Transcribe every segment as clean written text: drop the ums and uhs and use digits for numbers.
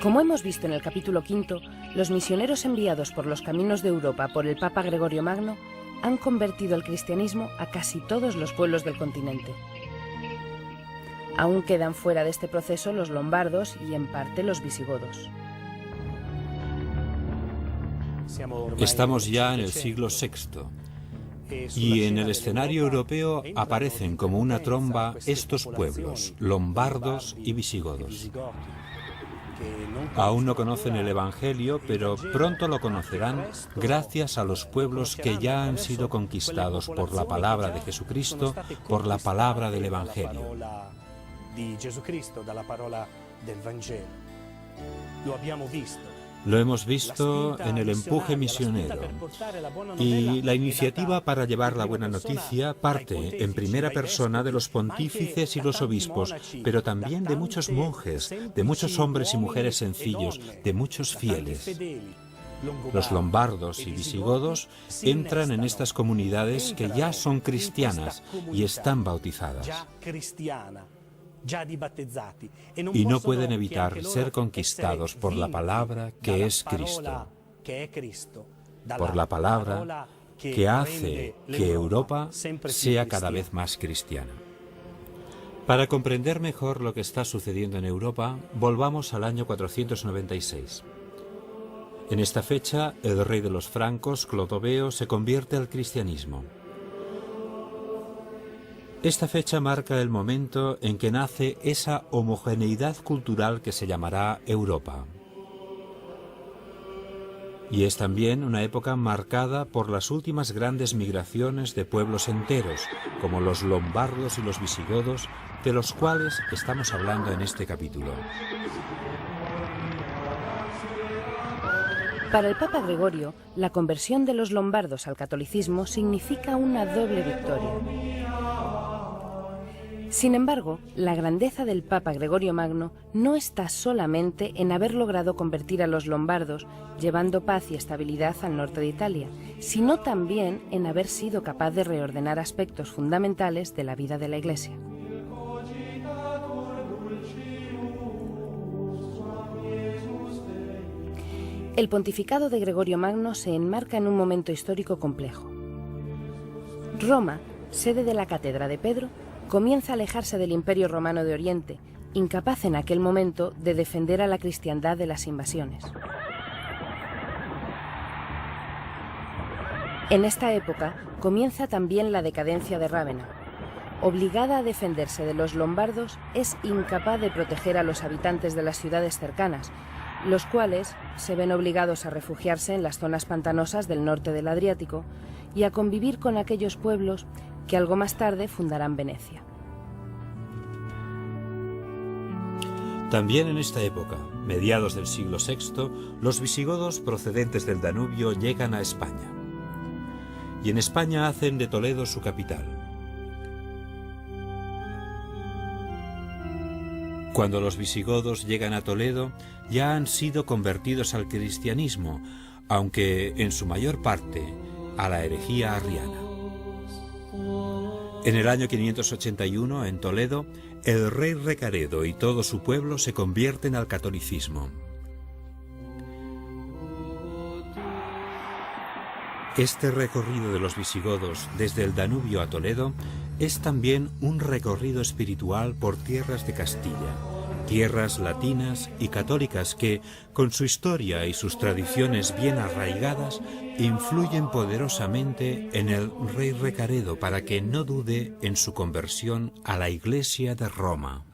Como hemos visto en el capítulo 5, los misioneros enviados por los caminos de Europa por el Papa Gregorio Magno han convertido el cristianismo a casi todos los pueblos del continente. Aún quedan fuera de este proceso los lombardos y, en parte, los visigodos. Estamos ya en el siglo VI y en el escenario europeo aparecen como una tromba estos pueblos, lombardos y visigodos. Aún no conocen el Evangelio, pero pronto lo conocerán gracias a los pueblos que ya han sido conquistados por la palabra de Jesucristo, por la palabra del Evangelio. Lo hemos visto en el empuje misionero, y la iniciativa para llevar la buena noticia parte en primera persona de los pontífices y los obispos, pero también de muchos monjes, de muchos hombres y mujeres sencillos, de muchos fieles. Los lombardos y visigodos entran en estas comunidades que ya son cristianas y están bautizadas. Y no pueden evitar ser conquistados por la palabra que es Cristo, por la palabra que hace que Europa sea cada vez más cristiana. Para comprender mejor lo que está sucediendo en Europa, volvamos al año 496. En esta fecha, el rey de los francos, Clodoveo, se convierte al cristianismo. Esta fecha marca el momento en que nace esa homogeneidad cultural que se llamará Europa. Y es también una época marcada por las últimas grandes migraciones de pueblos enteros, como los lombardos y los visigodos, de los cuales estamos hablando en este capítulo. Para el Papa Gregorio, la conversión de los lombardos al catolicismo significa una doble victoria. Sin embargo, la grandeza del Papa Gregorio Magno no está solamente en haber logrado convertir a los lombardos, llevando paz y estabilidad al norte de Italia, sino también en haber sido capaz de reordenar aspectos fundamentales de la vida de la Iglesia. El pontificado de Gregorio Magno se enmarca en un momento histórico complejo. Roma, sede de la Cátedra de Pedro, comienza a alejarse del Imperio Romano de Oriente, incapaz en aquel momento de defender a la cristiandad de las invasiones. En esta época comienza también la decadencia de Rávena. Obligada a defenderse de los lombardos, es incapaz de proteger a los habitantes de las ciudades cercanas, los cuales se ven obligados a refugiarse en las zonas pantanosas del norte del Adriático y a convivir con aquellos pueblos que algo más tarde fundarán Venecia. También en esta época, mediados del siglo VI, los visigodos procedentes del Danubio llegan a España. Y en España hacen de Toledo su capital. Cuando los visigodos llegan a Toledo, ya han sido convertidos al cristianismo, aunque en su mayor parte a la herejía arriana. En el año 581, en Toledo, el rey Recaredo y todo su pueblo se convierten al catolicismo. Este recorrido de los visigodos desde el Danubio a Toledo es también un recorrido espiritual por tierras de Castilla, tierras latinas y católicas que, con su historia y sus tradiciones bien arraigadas, influyen poderosamente en el rey Recaredo para que no dude en su conversión a la Iglesia de Roma.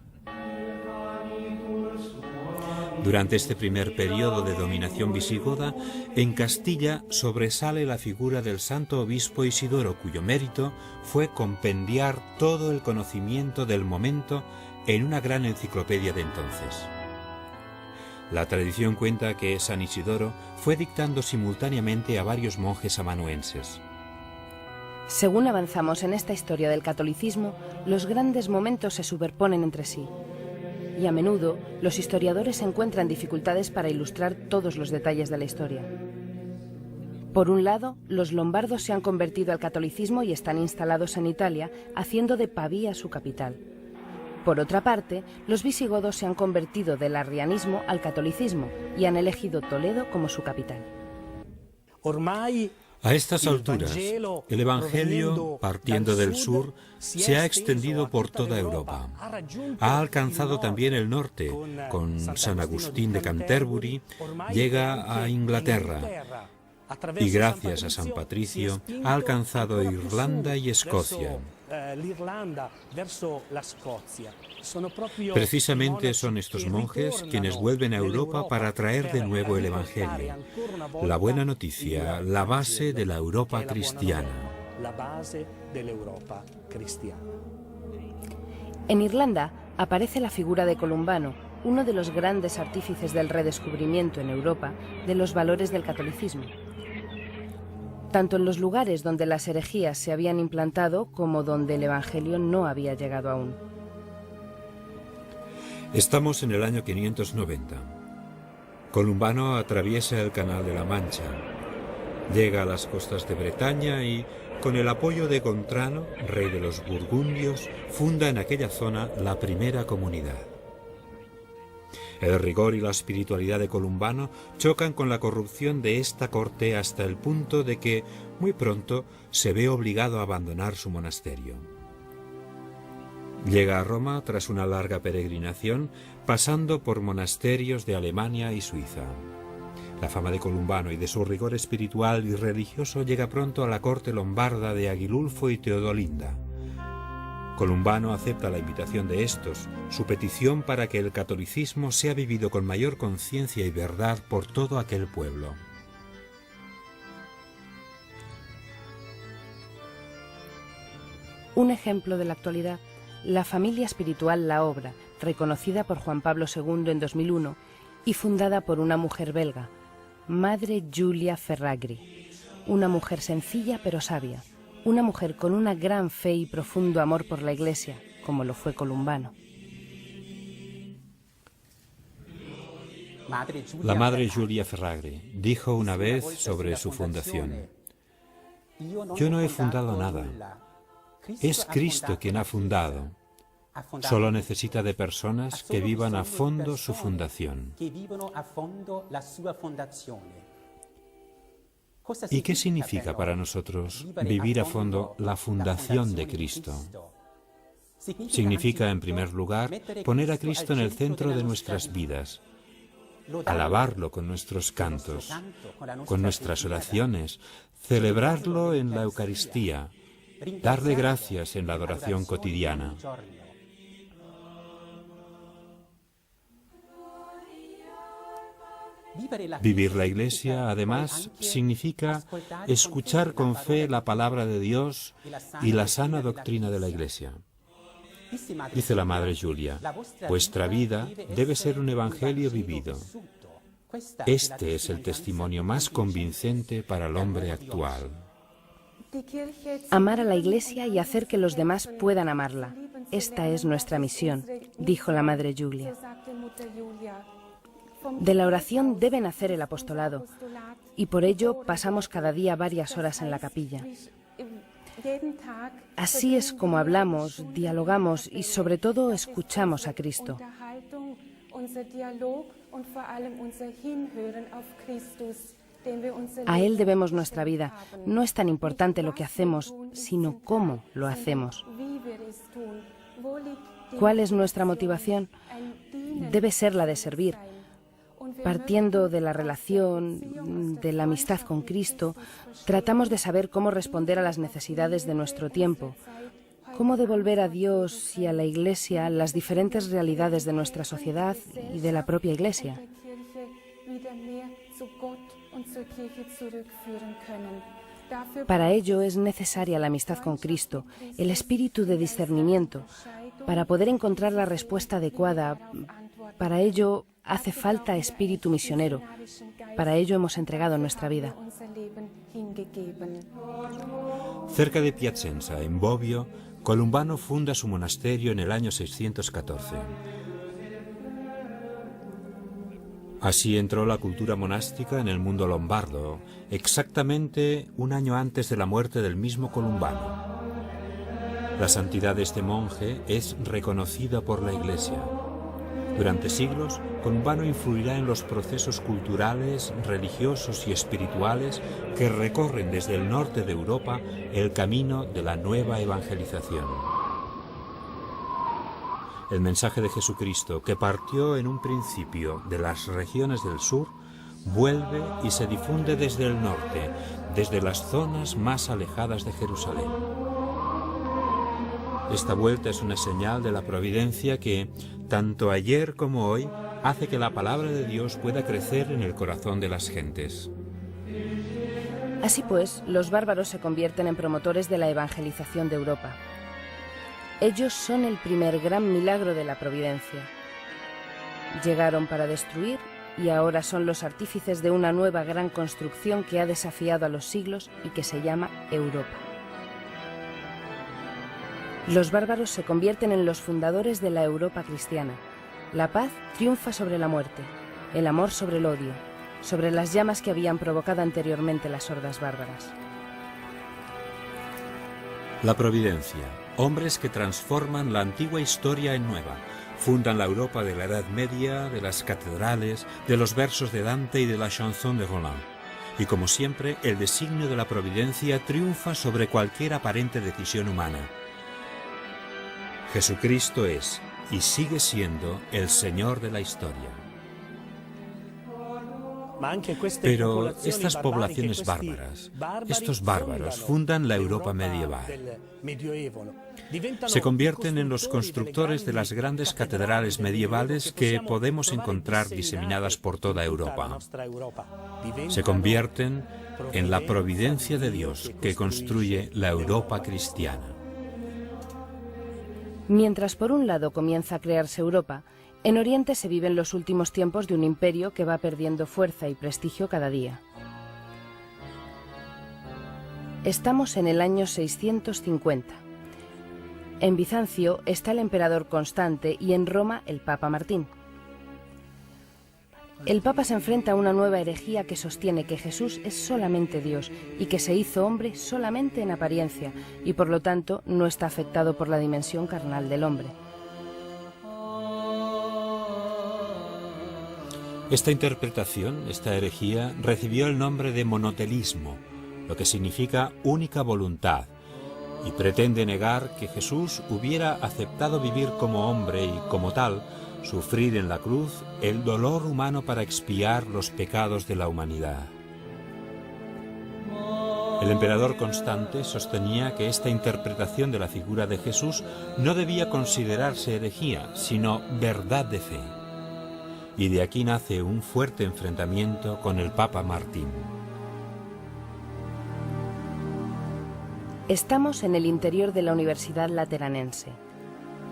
Durante este primer periodo de dominación visigoda, en Castilla sobresale la figura del santo obispo Isidoro, cuyo mérito fue compendiar todo el conocimiento del momento en una gran enciclopedia de entonces. La tradición cuenta que San Isidoro fue dictando simultáneamente a varios monjes amanuenses. Según avanzamos en esta historia del catolicismo, los grandes momentos se superponen entre sí. Y a menudo los historiadores encuentran dificultades para ilustrar todos los detalles de la historia. Por un lado, los lombardos se han convertido al catolicismo y están instalados en Italia, haciendo de Pavía su capital. Por otra parte, los visigodos se han convertido del arrianismo al catolicismo y han elegido Toledo como su capital. A estas alturas, el Evangelio, partiendo del sur, se ha extendido por toda Europa. Ha alcanzado también el norte, con San Agustín de Canterbury, llega a Inglaterra y gracias a San Patricio ha alcanzado Irlanda y Escocia. Precisamente son estos monjes quienes vuelven a Europa para traer de nuevo el Evangelio, la buena noticia, la base de la Europa cristiana. En Irlanda aparece la figura de Columbano, uno de los grandes artífices del redescubrimiento en Europa de los valores del catolicismo, tanto en los lugares donde las herejías se habían implantado como donde el Evangelio no había llegado aún. Estamos en el año 590. Columbano atraviesa el Canal de la Mancha, llega a las costas de Bretaña y, con el apoyo de Gontrano, rey de los burgundios, funda en aquella zona la primera comunidad. El rigor y la espiritualidad de Columbano chocan con la corrupción de esta corte hasta el punto de que, muy pronto, se ve obligado a abandonar su monasterio. Llega a Roma tras una larga peregrinación, pasando por monasterios de Alemania y Suiza. La fama de Columbano y de su rigor espiritual y religioso llega pronto a la corte lombarda de Agilulfo y Teodolinda. Columbano acepta la invitación de estos, su petición para que el catolicismo sea vivido con mayor conciencia y verdad por todo aquel pueblo. Un ejemplo de la actualidad, la familia espiritual La Obra, reconocida por Juan Pablo II en 2001 y fundada por una mujer belga, Madre Giulia Ferragri, una mujer sencilla pero sabia, una mujer con una gran fe y profundo amor por la Iglesia, como lo fue Columbano. La Madre Giulia Ferragri dijo una vez sobre su fundación: «Yo no he fundado nada. Es Cristo quien ha fundado. Solo necesita de personas que vivan a fondo su fundación». ¿Y qué significa para nosotros vivir a fondo la fundación de Cristo? Significa, en primer lugar, poner a Cristo en el centro de nuestras vidas, alabarlo con nuestros cantos, con nuestras oraciones, celebrarlo en la Eucaristía, darle gracias en la adoración cotidiana. Vivir la Iglesia, además, significa escuchar con fe la palabra de Dios y la sana doctrina de la Iglesia. Dice la Madre Giulia: vuestra vida debe ser un evangelio vivido. Este es el testimonio más convincente para el hombre actual. Amar a la Iglesia y hacer que los demás puedan amarla. Esta es nuestra misión, dijo la Madre Giulia. De la oración debe nacer el apostolado, y por ello pasamos cada día varias horas en la capilla. Así es como hablamos, dialogamos y sobre todo escuchamos a Cristo. A Él debemos nuestra vida. No es tan importante lo que hacemos, sino cómo lo hacemos. ¿Cuál es nuestra motivación? Debe ser la de servir. Partiendo de la relación, de la amistad con Cristo, tratamos de saber cómo responder a las necesidades de nuestro tiempo, cómo devolver a Dios y a la Iglesia las diferentes realidades de nuestra sociedad y de la propia Iglesia. Para ello es necesaria la amistad con Cristo, el espíritu de discernimiento, para poder encontrar la respuesta adecuada. Para ello hace falta espíritu misionero. Para ello hemos entregado nuestra vida. Cerca de Piacenza, en Bobbio, Columbano funda su monasterio en el año 614. Así entró la cultura monástica en el mundo lombardo, exactamente un año antes de la muerte del mismo Columbano. La santidad de este monje es reconocida por la Iglesia. Durante siglos, con vano influirá en los procesos culturales, religiosos y espirituales que recorren desde el norte de Europa el camino de la nueva evangelización. El mensaje de Jesucristo, que partió en un principio de las regiones del sur, vuelve y se difunde desde el norte, desde las zonas más alejadas de Jerusalén. Esta vuelta es una señal de la providencia que, tanto ayer como hoy, hace que la palabra de Dios pueda crecer en el corazón de las gentes. Así pues, los bárbaros se convierten en promotores de la evangelización de Europa. Ellos son el primer gran milagro de la providencia. Llegaron para destruir y ahora son los artífices de una nueva gran construcción que ha desafiado a los siglos y que se llama Europa. Los bárbaros se convierten en los fundadores de la Europa cristiana. La paz triunfa sobre la muerte, el amor sobre el odio, sobre las llamas que habían provocado anteriormente las hordas bárbaras. La providencia, hombres que transforman la antigua historia en nueva, fundan la Europa de la Edad Media, de las catedrales, de los versos de Dante y de la chanson de Roland. Y como siempre, el designio de la providencia triunfa sobre cualquier aparente decisión humana. Jesucristo es y sigue siendo el Señor de la historia. Pero estas poblaciones bárbaras, estos bárbaros, fundan la Europa medieval. Se convierten en los constructores de las grandes catedrales medievales que podemos encontrar diseminadas por toda Europa. Se convierten en la providencia de Dios que construye la Europa cristiana. Mientras por un lado comienza a crearse Europa, en Oriente se viven los últimos tiempos de un imperio que va perdiendo fuerza y prestigio cada día. Estamos en el año 650. En Bizancio está el emperador Constante y en Roma el Papa Martín. El Papa se enfrenta a una nueva herejía que sostiene que Jesús es solamente Dios y que se hizo hombre solamente en apariencia y por lo tanto no está afectado por la dimensión carnal del hombre. Esta interpretación, esta herejía, recibió el nombre de monotelismo, lo que significa única voluntad, y pretende negar que Jesús hubiera aceptado vivir como hombre y, como tal, sufrir en la cruz el dolor humano para expiar los pecados de la humanidad. El emperador Constante sostenía que esta interpretación de la figura de Jesús no debía considerarse herejía, sino verdad de fe. Y de aquí nace un fuerte enfrentamiento con el Papa Martín. Estamos en el interior de la Universidad Lateranense.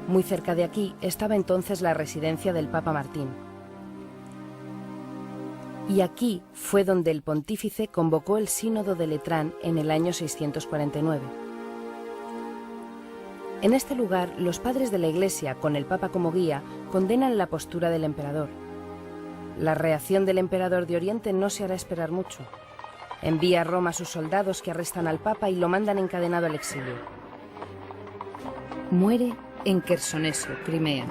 Muy cerca de aquí estaba entonces la residencia del Papa Martín. Y aquí fue donde el pontífice convocó el Sínodo de Letrán en el año 649. En este lugar, los padres de la Iglesia, con el Papa como guía, condenan la postura del emperador. La reacción del emperador de Oriente no se hará esperar mucho. Envía a Roma a sus soldados que arrestan al Papa y lo mandan encadenado al exilio. Muere en Quersoneso, Crimea.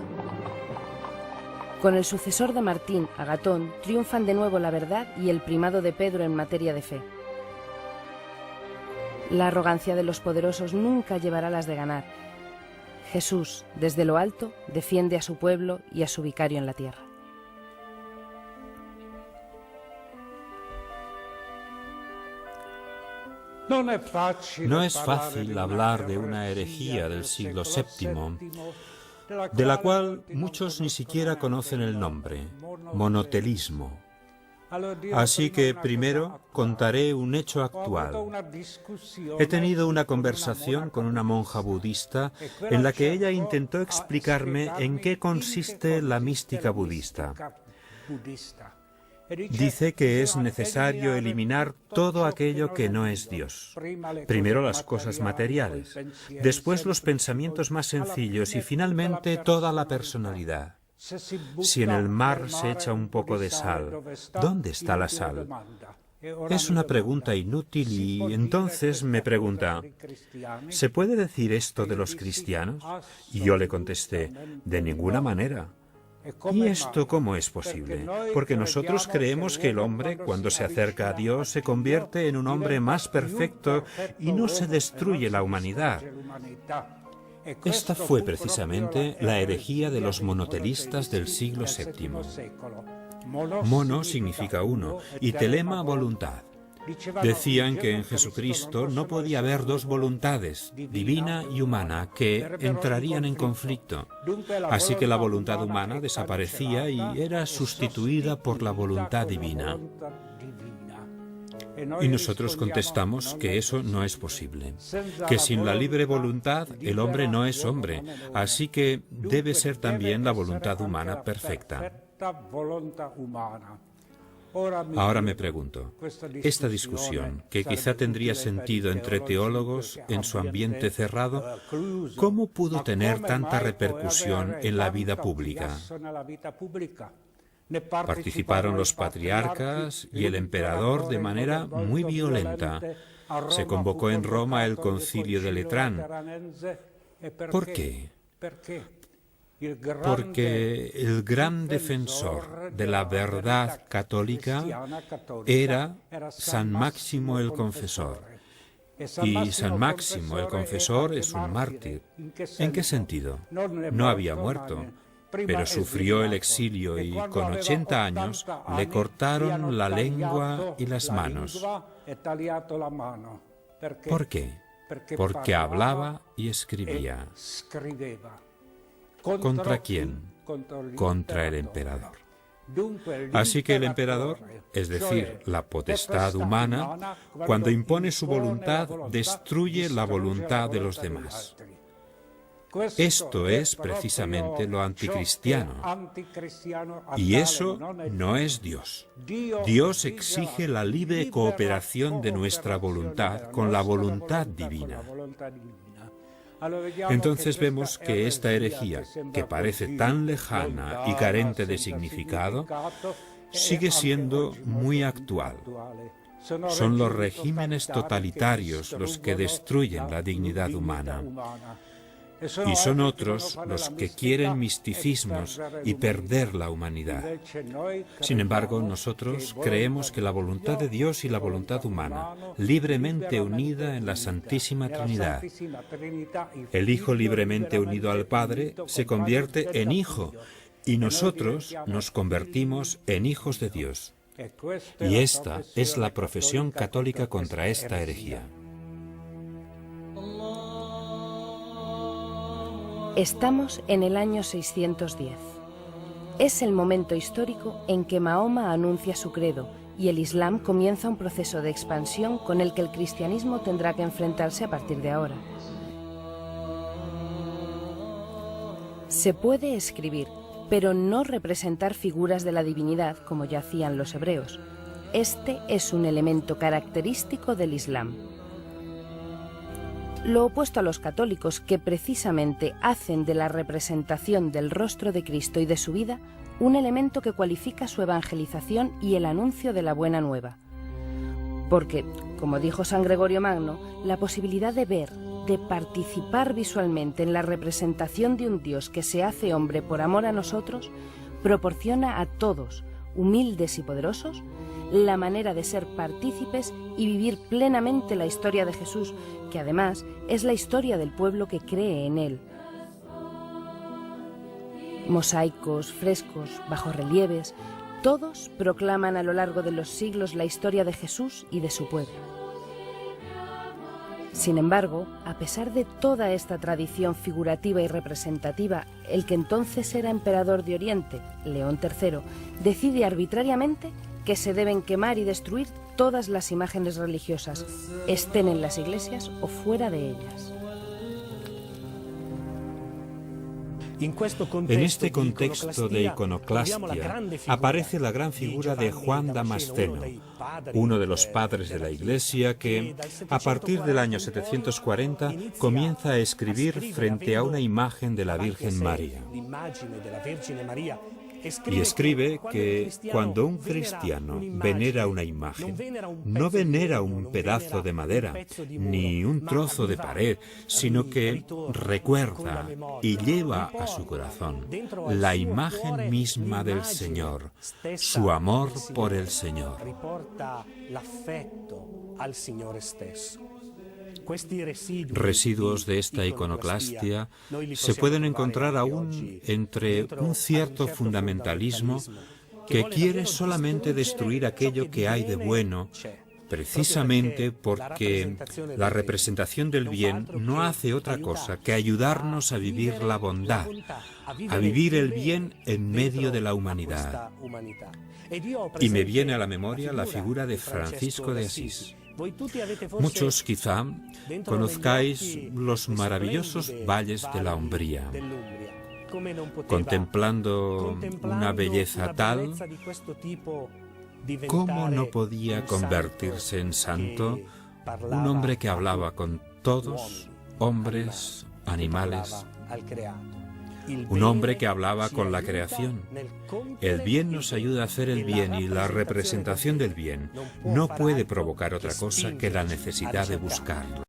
Con el sucesor de Martín, Agatón, triunfan de nuevo la verdad y el primado de Pedro en materia de fe. La arrogancia de los poderosos nunca llevará las de ganar. Jesús, desde lo alto, defiende a su pueblo y a su vicario en la tierra. No es fácil hablar de una herejía del siglo VII, de la cual muchos ni siquiera conocen el nombre, monotelismo. Así que primero contaré un hecho actual. He tenido una conversación con una monja budista en la que ella intentó explicarme en qué consiste la mística budista. Dice que es necesario eliminar todo aquello que no es Dios. Primero las cosas materiales, después los pensamientos más sencillos y finalmente toda la personalidad. Si en el mar se echa un poco de sal, ¿dónde está la sal? Es una pregunta inútil y entonces me pregunta, ¿se puede decir esto de los cristianos? Y yo le contesté, de ninguna manera. ¿Y esto cómo es posible? Porque nosotros creemos que el hombre, cuando se acerca a Dios, se convierte en un hombre más perfecto y no se destruye la humanidad. Esta fue precisamente la herejía de los monotelistas del siglo VII. Mono significa uno y telema voluntad. Decían que en Jesucristo no podía haber dos voluntades, divina y humana, que entrarían en conflicto. Así que la voluntad humana desaparecía y era sustituida por la voluntad divina. Y nosotros contestamos que eso no es posible, que sin la libre voluntad el hombre no es hombre, así que debe ser también la voluntad humana perfecta. Ahora me pregunto, esta discusión, que quizá tendría sentido entre teólogos en su ambiente cerrado, ¿cómo pudo tener tanta repercusión en la vida pública? Participaron los patriarcas y el emperador de manera muy violenta. Se convocó en Roma el concilio de Letrán. ¿Por qué? Porque el gran defensor de la verdad católica era San Máximo el Confesor. Y San Máximo el Confesor es un mártir. ¿En qué sentido? No había muerto, pero sufrió el exilio y con 80 años le cortaron la lengua y las manos. ¿Por qué? Porque hablaba y escribía. ¿Contra quién? Contra el emperador. Así que el emperador, es decir, la potestad humana, cuando impone su voluntad, destruye la voluntad de los demás. Esto es precisamente lo anticristiano. Y eso no es Dios. Dios exige la libre cooperación de nuestra voluntad con la voluntad divina. Entonces vemos que esta herejía, que parece tan lejana y carente de significado, sigue siendo muy actual. Son los regímenes totalitarios los que destruyen la dignidad humana. Y son otros los que quieren misticismos y perder la humanidad. Sin embargo, nosotros creemos que la voluntad de Dios y la voluntad humana, libremente unida en la Santísima Trinidad. El Hijo libremente unido al Padre se convierte en Hijo y nosotros nos convertimos en hijos de Dios. Y esta es la profesión católica contra esta herejía. Estamos en el año 610. Es el momento histórico en que Mahoma anuncia su credo y el Islam comienza un proceso de expansión con el que el cristianismo tendrá que enfrentarse a partir de ahora. Se puede escribir, pero no representar figuras de la divinidad como ya hacían los hebreos. Este es un elemento característico del Islam. Lo opuesto a los católicos, que precisamente hacen de la representación del rostro de Cristo y de su vida un elemento que cualifica su evangelización y el anuncio de la buena nueva. Porque, como dijo San Gregorio Magno, la posibilidad de ver, de participar visualmente en la representación de un Dios que se hace hombre por amor a nosotros, proporciona a todos, humildes y poderosos, la manera de ser partícipes y vivir plenamente la historia de Jesús, que además es la historia del pueblo que cree en él. Mosaicos, frescos, bajorrelieves, todos proclaman a lo largo de los siglos la historia de Jesús y de su pueblo. Sin embargo, a pesar de toda esta tradición figurativa y representativa, el que entonces era emperador de Oriente, León III, decide arbitrariamente que se deben quemar y destruir todas las imágenes religiosas, estén en las iglesias o fuera de ellas. En este contexto de iconoclastia aparece la gran figura de Juan Damasceno, uno de los padres de la Iglesia que, a partir del año 740, comienza a escribir frente a una imagen de la Virgen María. Y escribe que cuando un cristiano venera una imagen, no venera un pedazo de madera, ni un trozo de pared, sino que recuerda y lleva a su corazón la imagen misma del Señor, su amor por el Señor. Residuos de esta iconoclastia se pueden encontrar aún entre un cierto fundamentalismo que quiere solamente destruir aquello que hay de bueno, precisamente porque la representación del bien no hace otra cosa que ayudarnos a vivir la bondad, a vivir el bien en medio de la humanidad. Y me viene a la memoria la figura de Francisco de Asís. Muchos quizá conozcáis los maravillosos valles de la Umbría. Contemplando una belleza tal, ¿cómo no podía convertirse en santo un hombre que hablaba con todos, hombres, animales? Un hombre que hablaba con la creación. El bien nos ayuda a hacer el bien y la representación del bien no puede provocar otra cosa que la necesidad de buscarlo.